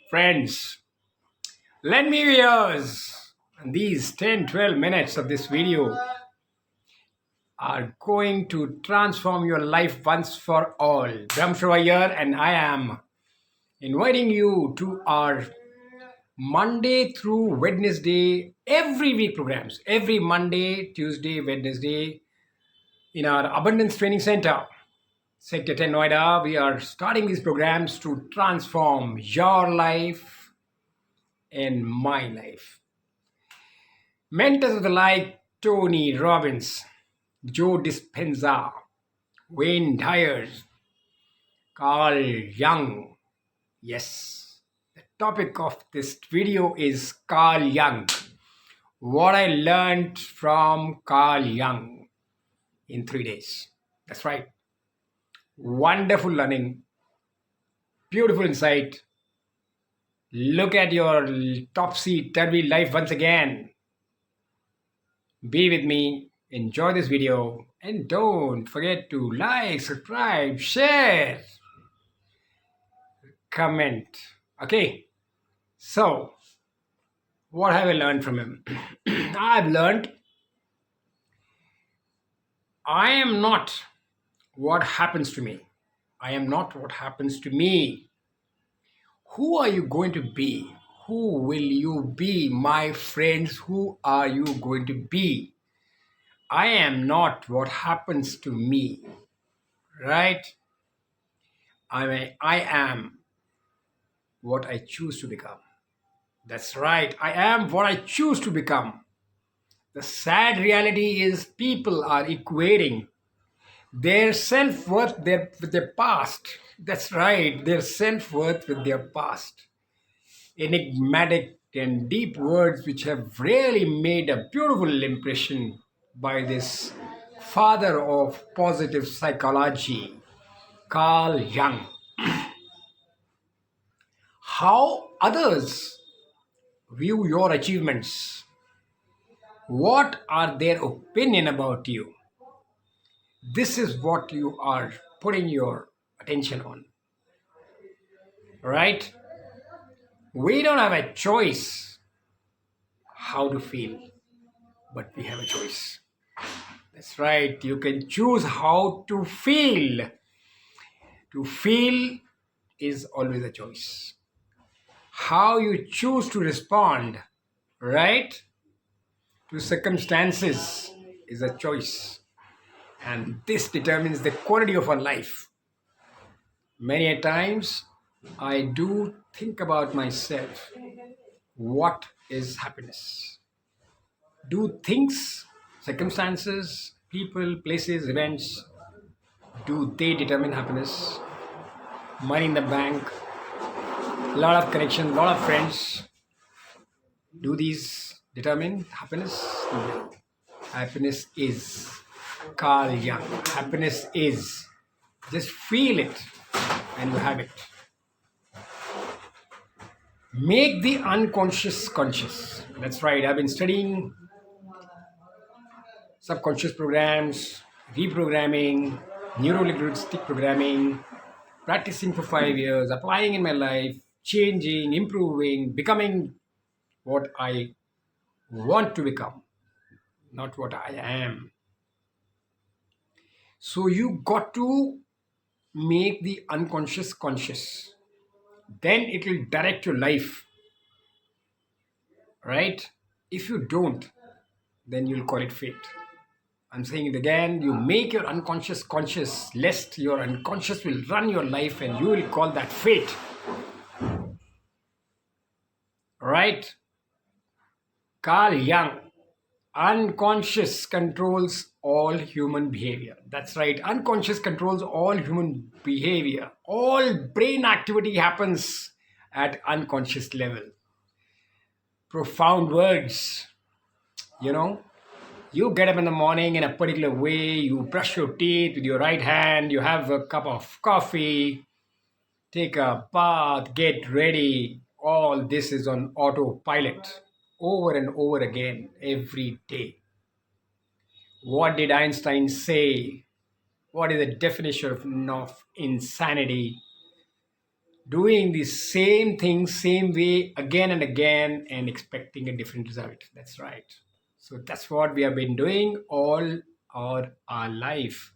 Friends, lend me your ears. And these 10-12 minutes of this video are going to transform your life once for all. Braham here, and I am inviting you to our Monday through Wednesday, every week programs. Every Monday, Tuesday, Wednesday in our Abundance Training Center, Sector 10 Noida. We are starting these programs to transform your life and my life. Mentors of the like Tony Robbins, Joe Dispenza, Wayne Dyer, Carl Jung. Yes, the topic of this video is Carl Jung. What I learned from Carl Jung in 3 days. That's right. Wonderful learning, beautiful insight. Look at your topsy-turvy life once again. Be with me, enjoy this video, and don't forget to like, subscribe, share, comment. Okay, so what have I learned from him? I've learned I am not what happens to me. I am not what happens to me. Who are you going to be? Who will you be, my friends? Who are you going to be? I am not what happens to me, right? I am what I choose to become. That's right. I am what I choose to become. The sad reality is people are equating their self-worth with their past. That's right. Their self-worth with their past. Enigmatic and deep words which have really made a beautiful impression by this father of positive psychology, Carl Jung. How others view your achievements. What are their opinion about you? This is what you are putting your attention on. Right? We don't have a choice how to feel, but we have a choice. That's right. You can choose how to feel. To feel is always a choice. How you choose to respond, right, to circumstances is a choice. And this determines the quality of our life. Many a times, I do think about myself. What is happiness? Do things, circumstances, people, places, events, do they determine happiness? Money in the bank, a lot of connections, a lot of friends. Do these determine happiness? No. Happiness is Carl Jung. Happiness is just feel it and you have it. Make the unconscious conscious. That's right. I've been studying subconscious programs, reprogramming, neuro-linguistic programming, practicing for 5 years, applying in my life, changing, improving, becoming what I want to become, not what I am. So you got to make the unconscious conscious. Then it will direct your life, right? If you don't, then you'll call it fate. I'm saying it again, you make your unconscious conscious, lest your unconscious will run your life and you will call that fate. Right? Carl Jung, unconscious controls all human behavior. That's right, unconscious controls all human behavior. All brain activity happens at unconscious level. Profound words, you know. You get up in the morning in a particular way, you brush your teeth with your right hand, you have a cup of coffee, take a bath, get ready. All this is on autopilot over and over again every day. What did Einstein say? What is the definition of insanity? doing the same thing, same way again and again and expecting a different result. That's right. So that's what we have been doing all our life.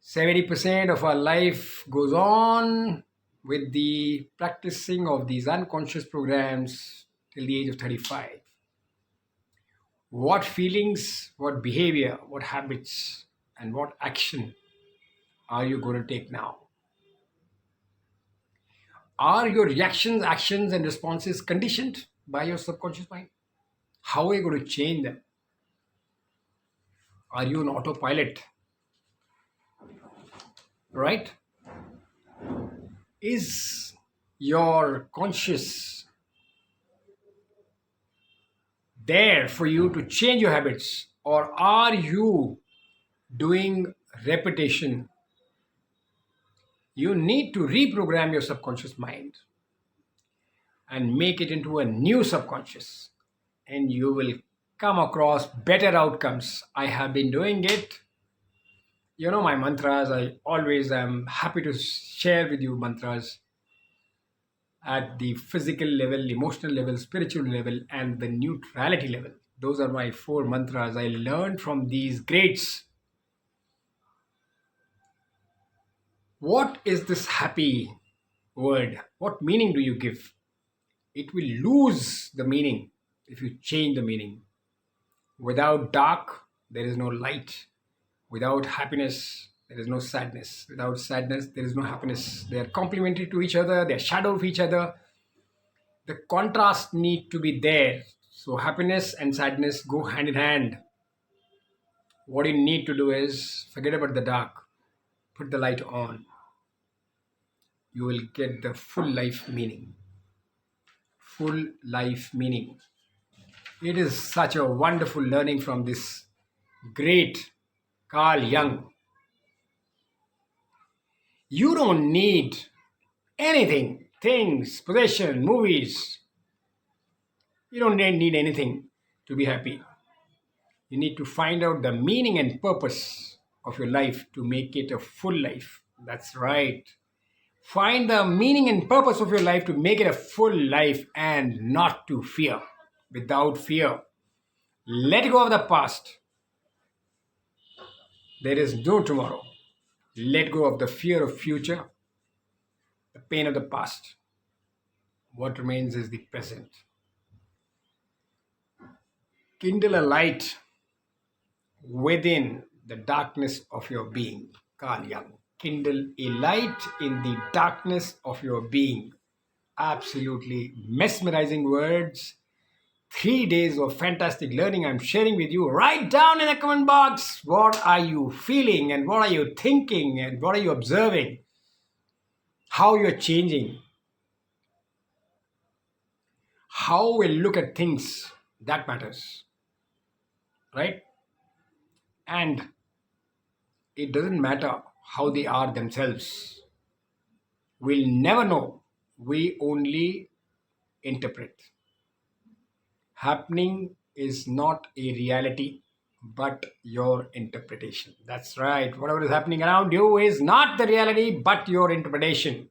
70% of our life goes on with the practicing of these unconscious programs till the age of 35. What feelings, what behavior, what habits, and what action are you going to take now? Are your reactions, actions, and responses conditioned by your subconscious mind? How are you going to change them? Are you on autopilot? Right? Is your conscious there for you to change your habits, or are you doing repetition? You need to reprogram your subconscious mind and make it into a new subconscious, and you will come across better outcomes. I have been doing it. You know my mantras. I always am happy to share with you mantras at the physical level, emotional level, spiritual level, and the neutrality level. Those are my four mantras I learned from these greats. What is this happy word? What meaning do you give? It will lose the meaning if you change the meaning. Without dark, there is no light. Without happiness, there is no sadness. Without sadness, there is no happiness. They are complementary to each other, they are shadow of each other. The contrast need to be there. So happiness and sadness go hand in hand. What you need to do is forget about the dark, put the light on. You will get the full life meaning. Full life meaning. It is such a wonderful learning from this great Carl Jung. You don't need anything, things, possession, movies. You don't need anything to be happy. You need to find out the meaning and purpose of your life to make it a full life. That's right. Find the meaning and purpose of your life to make it a full life and not to fear. Without fear. Let go of the past. There is no tomorrow. Let go of the fear of future, the pain of the past. What remains is the present. Kindle a light within the darkness of your being. Carl Jung. Kindle a light in the darkness of your being. Absolutely mesmerizing words. 3 days of fantastic learning I'm sharing with you. Write down in the comment box what are you feeling and what are you thinking and what are you observing. How you're changing. How we look at things, that matters. Right? And it doesn't matter how they are themselves. We'll never know. We only interpret. Happening is not a reality, but your interpretation. That's right. Whatever is happening around you is not the reality, but your interpretation.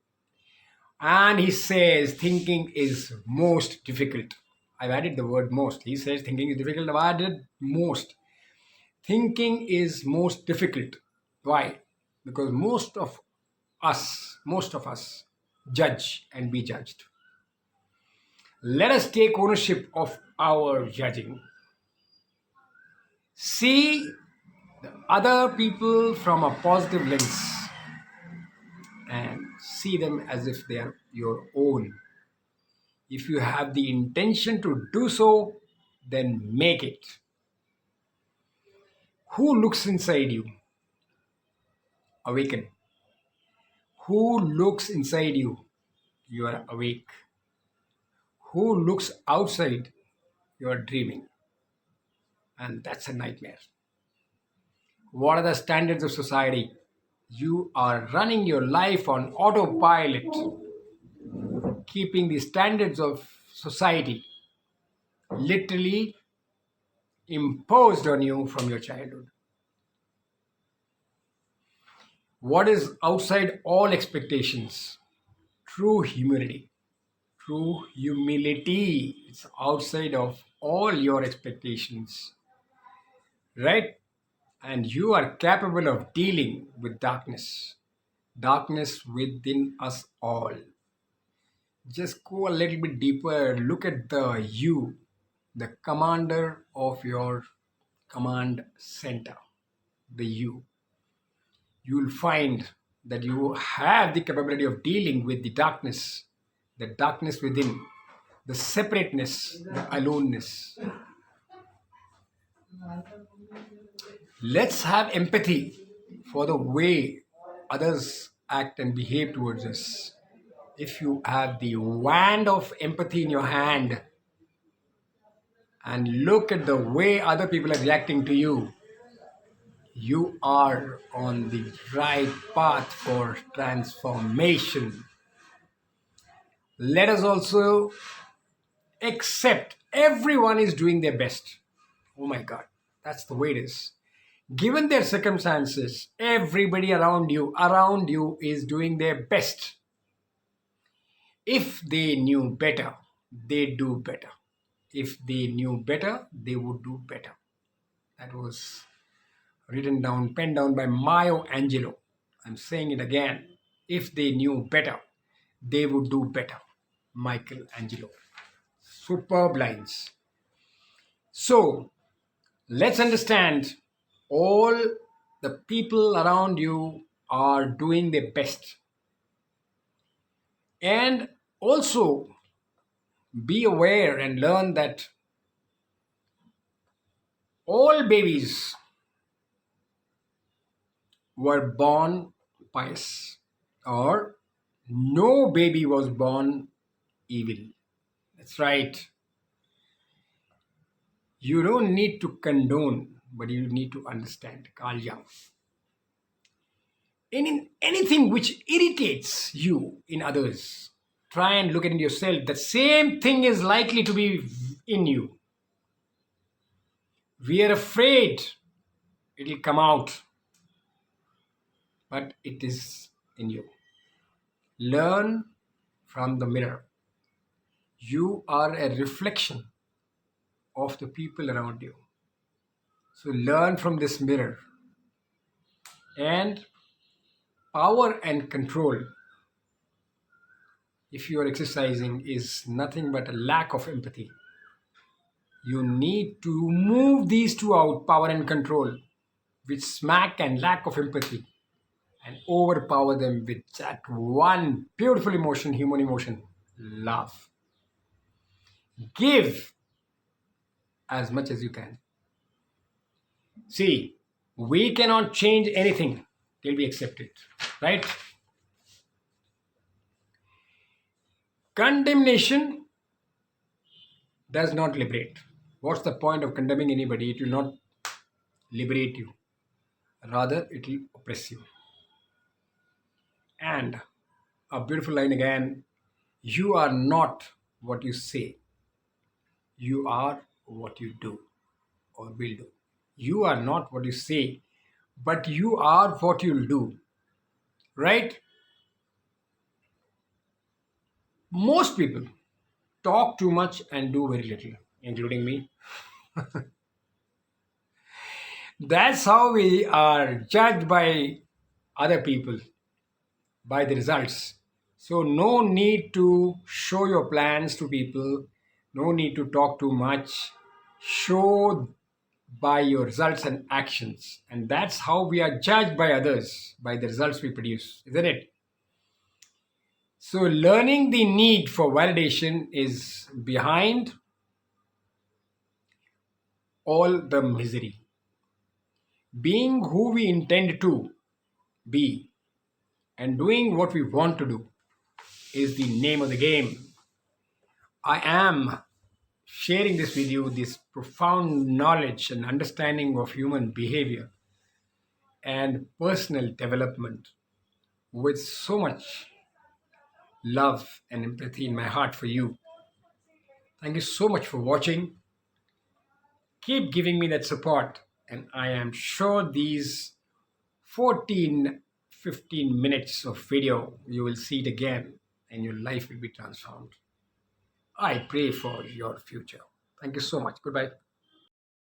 And he says thinking is most difficult. I've added the word most. He says thinking is difficult. I've added most. Thinking is most difficult. Why? Because most of us judge and be judged. Let us take ownership of our judging. See the other people from a positive lens and see them as if they are your own. If you have the intention to do so, then make it. Who looks inside you? Awaken. Who looks inside you? You are awake. Who looks outside? You are dreaming. And that's a nightmare. What are the standards of society? You are running your life on autopilot, keeping the standards of society literally imposed on you from your childhood. What is outside all expectations? true humility. True humility. It's outside of all your expectations, right? And you are capable of dealing with darkness. Darkness within us all. Just go a little bit deeper. Look at the you, the commander of your command center, the you. You will find that you have the capability of dealing with the darkness within, the separateness, the aloneness. Let's have empathy for the way others act and behave towards us. If you have the wand of empathy in your hand and look at the way other people are reacting to you, you are on the right path for transformation. Let us also accept everyone is doing their best. Oh my God, that's the way it is. Given their circumstances, everybody around you is doing their best. If they knew better, they do better. If they knew better, they would do better. That was written down, penned down by Maya Angelou. I'm saying it again. If they knew better, they would do better. Michelangelo. Superb lines. So let's understand all the people around you are doing their best. And also be aware and learn that all babies were born pious, or no baby was born evil. That's right. You don't need to condone, but you need to understand. Carl Jung. Anything which irritates you in others, try and look at it yourself. The same thing is likely to be in you. We are afraid it will come out, but it is in you. Learn from the mirror. You are a reflection of the people around you. So learn from this mirror. And power and control, if you are exercising, is nothing but a lack of empathy. You need to move these two out, power and control, with smack and lack of empathy, and overpower them with that one beautiful emotion, human emotion, love. Give as much as you can. See, we cannot change anything till we accept it, right? Condemnation does not liberate. What's the point of condemning anybody? It will not liberate you. Rather, it will oppress you. And a beautiful line again, you are not what you say. You are what you do or will do. You are not what you say, but you are what you'll do. Right? Most people talk too much and do very little, including me. That's how we are judged by other people, by the results. So, no need to show your plans to people, no need to talk too much. Show by your results and actions. And that's how we are judged by others, by the results we produce, isn't it? So, learning the need for validation is behind all the misery. Being who we intend to be and doing what we want to do is the name of the game. I am sharing this with you, this profound knowledge and understanding of human behavior and personal development with so much love and empathy in my heart for you. Thank you so much for watching. Keep giving me that support, and I am sure these 14, 15 minutes of video, you will see it again and your life will be transformed. I pray for your future. Thank you so much. Goodbye.